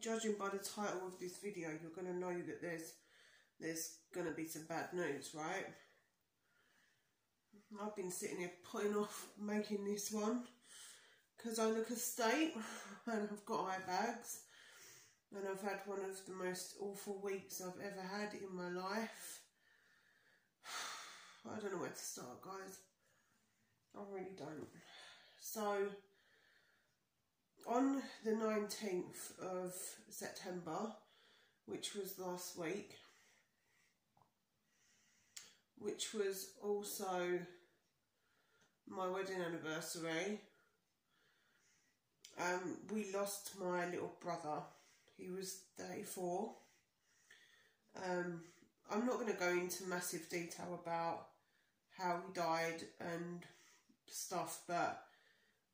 judging by the title of this video, you're going to know that there's going to be some bad news, right? I've been sitting here putting off making this one because I look a state and I've got eye bags and I've had one of the most awful weeks I've ever had in my life. I don't know where to start, guys. I really don't. So, on the 19th of September, which was last week, which was also my wedding anniversary, we lost my little brother. He was 34. I'm not going to go into massive detail about how he died and stuff, but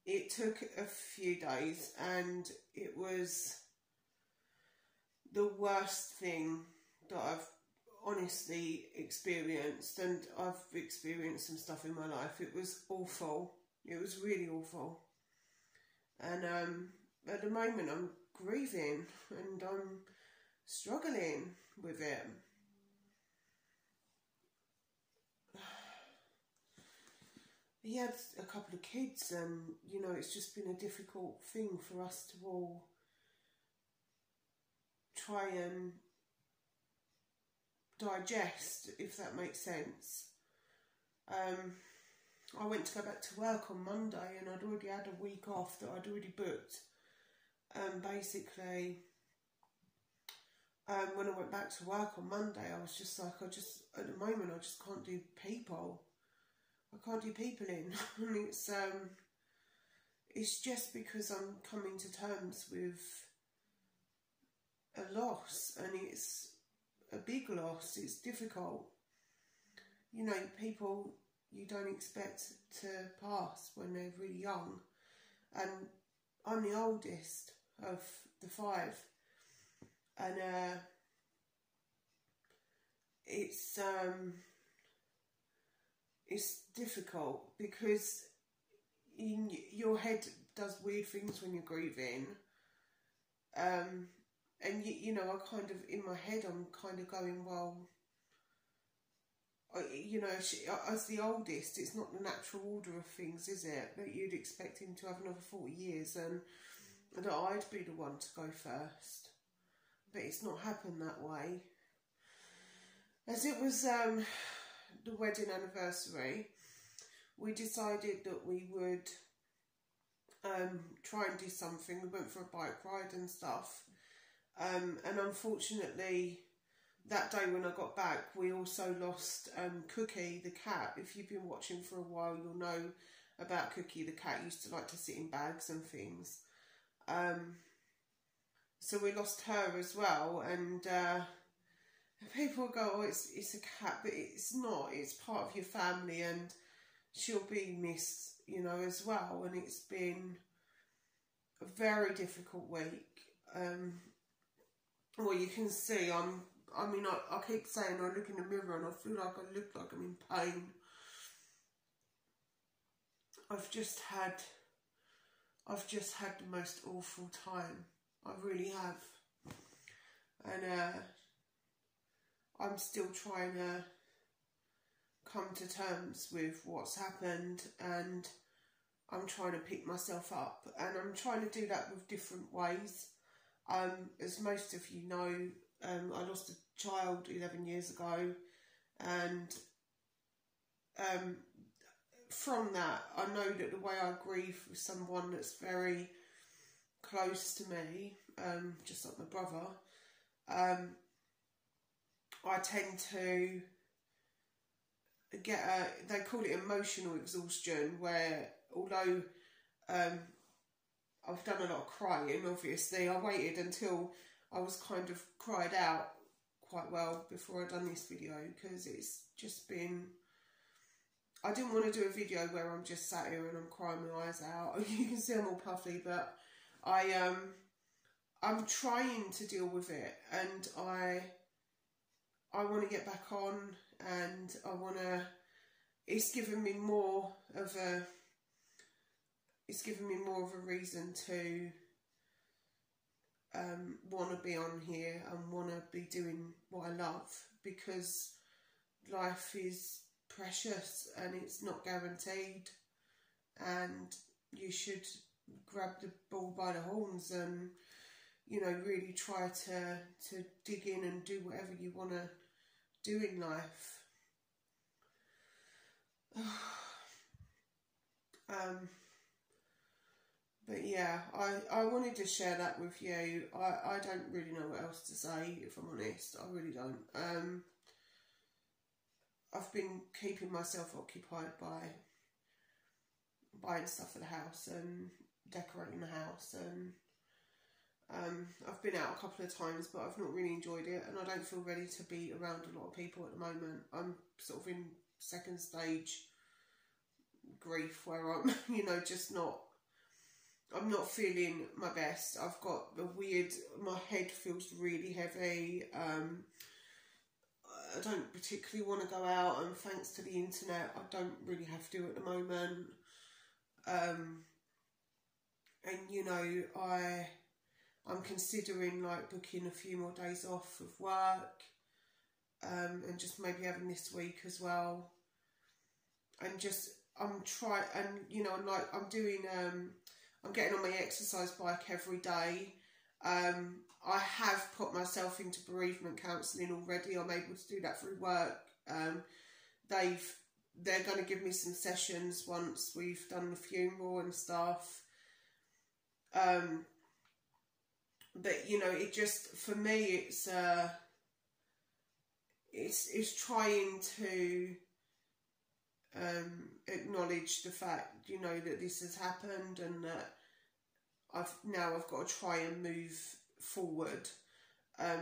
it took a few days and it was the worst thing that I've honestly experienced, and I've experienced some stuff in my life. It was awful. It was really awful. And at the moment I'm grieving and I'm struggling with it. He had a couple of kids and, you know, it's just been a difficult thing for us to all try and digest, if that makes sense. I went to go back to work on Monday and I'd already had a week off that I'd already booked. Basically, when I went back to work on Monday, I was just like, at the moment, I just can't do people. I can't do people in. And it's just because I'm coming to terms with a loss, and it's a big loss. It's difficult. You know, people you don't expect to pass when they're really young, and I'm the oldest of the 5, and it's difficult because your head does weird things when you're grieving, and you know, I kind of, in my head, I'm kind of going, well, you know, as the oldest, it's not the natural order of things, is it? That you'd expect him to have another 40 years and that I'd be the one to go first. But it's not happened that way. As it was the wedding anniversary, we decided that we would try and do something. We went for a bike ride and stuff. And unfortunately, that day when I got back, we also lost Cookie, the cat. If you've been watching for a while, you'll know about Cookie, the cat. Used to like to sit in bags and things. So we lost her as well. And people go, oh, it's a cat, but it's not. It's part of your family, and she'll be missed, you know, as well. And it's been a very difficult week. Well, you can see I keep saying I look in the mirror and I feel like I look like I'm in pain. I've just had the most awful time. I really have. And I'm still trying to come to terms with what's happened, and I'm trying to pick myself up, and I'm trying to do that with different ways. As most of you know, I lost a child 11 years ago, and from that, I know that the way I grieve with someone that's very close to me, just like my brother, I tend to get they call it emotional exhaustion, where although I've done a lot of crying, obviously, I waited until I was kind of cried out quite well before I'd done this video, because it's just been, I didn't want to do a video where I'm just sat here and I'm crying my eyes out. You can see I'm all puffy, but I'm trying to deal with it, and I want to get back on, and I want to, it's given me more of a reason to want to be on here and want to be doing what I love, because life is precious and it's not guaranteed, and you should grab the bull by the horns and, you know, really try to dig in and do whatever you want to do in life. But yeah, I wanted to share that with you. I don't really know what else to say, if I'm honest. I really don't. I've been keeping myself occupied by buying stuff for the house and decorating the house, and I've been out a couple of times, but I've not really enjoyed it, and I don't feel ready to be around a lot of people at the moment. I'm sort of in second stage grief where I'm, you know, I'm not feeling my best. I've got my head feels really heavy. I don't particularly want to go out, and thanks to the internet, I don't really have to at the moment. And you know, I'm considering like booking a few more days off of work, and just maybe having this week as well. And just I'm doing I'm getting on my exercise bike every day. I have put myself into bereavement counselling already. I'm able to do that through work. They're going to give me some sessions once we've done the funeral and stuff. But you know, it just, for me, it's trying to acknowledge the fact, you know, that this has happened, and that I've got to try and move forward. I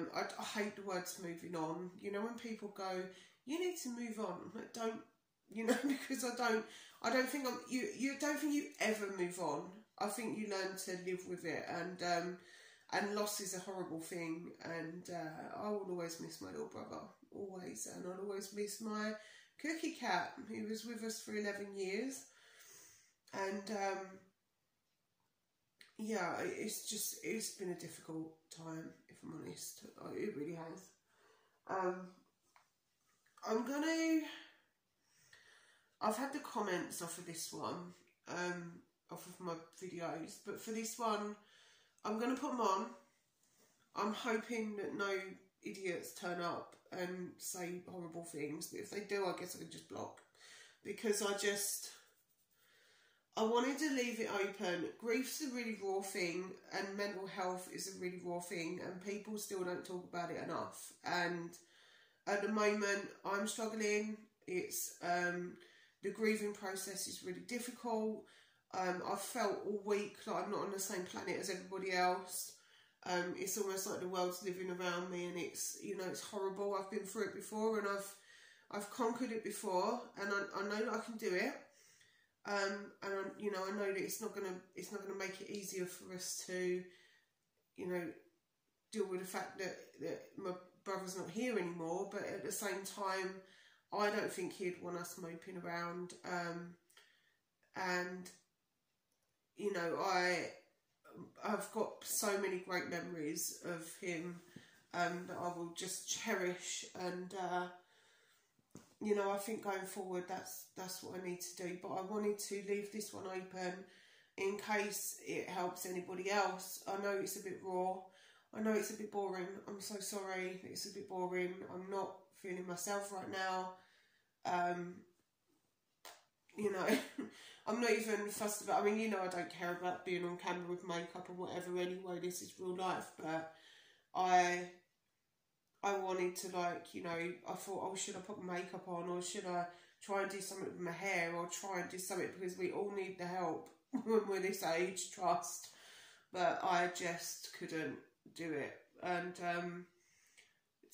hate the words moving on. You know, when people go, you need to move on, I'm like, don't, you know, because I don't think you don't think you ever move on. I think you learn to live with it, and loss is a horrible thing, and I will always miss my little brother, always, and I'll always miss my Cookie Cat, who was with us for 11 years, and yeah, it's been a difficult time, if I'm honest. It really has. I've had the comments off of this one, off of my videos, but for this one, I'm going to put them on. I'm hoping that no idiots turn up and say horrible things, but if they do, I guess I can just block, because I wanted to leave it open. Grief's a really raw thing, and mental health is a really raw thing, and people still don't talk about it enough. And at the moment, I'm struggling. It's the grieving process is really difficult. I've felt all week like I'm not on the same planet as everybody else. It's almost like the world's living around me, and it's, you know, it's horrible. I've been through it before, and I've conquered it before, and I know that I can do it. And you know, I know that it's not gonna make it easier for us to, you know, deal with the fact that my brother's not here anymore. But at the same time, I don't think he'd want us moping around. And you know, I've got so many great memories of him that I will just cherish, and you know, I think going forward, that's what I need to do. But I wanted to leave this one open in case it helps anybody else. I know it's a bit raw. I know it's a bit boring. I'm so sorry. It's a bit boring. I'm not feeling myself right now. You know, I'm not even fussed about, I mean, you know, I don't care about being on camera with makeup or whatever anyway. This is real life. But I wanted to, like, you know, I thought, oh, should I put makeup on, or should I try and do something with my hair, or try and do something, because we all need the help when we're this age, trust. But I just couldn't do it. And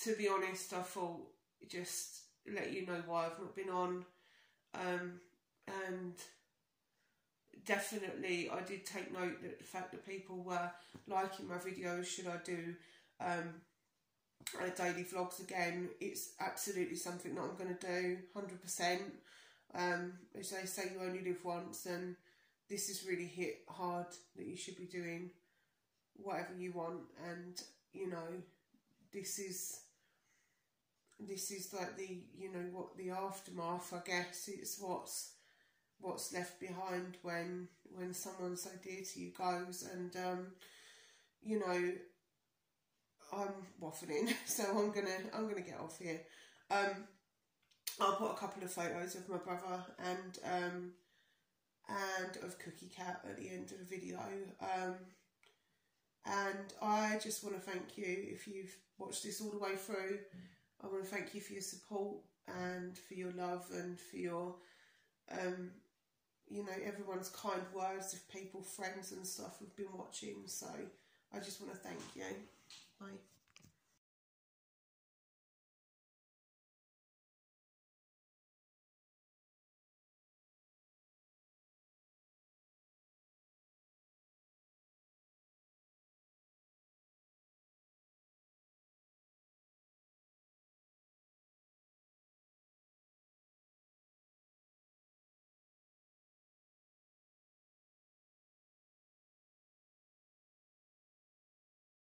to be honest, I thought, just let you know why I've not been on. And definitely I did take note that the fact that people were liking my videos, should I do daily vlogs again. It's absolutely something that I'm going to do, 100%. As they say, you only live once, and this has really hit hard that you should be doing whatever you want, and you know, this is like the, you know, what the aftermath, I guess. It's what's left behind when someone so dear to you goes. And you know, I'm waffling, so I'm gonna get off here. I'll put a couple of photos of my brother and of Cookie Cat at the end of the video. And I just want to thank you, if you've watched this all the way through. I want to thank you for your support and for your love and for your, you know, everyone's kind words of people, friends and stuff who've been watching. So I just want to thank you. Bye.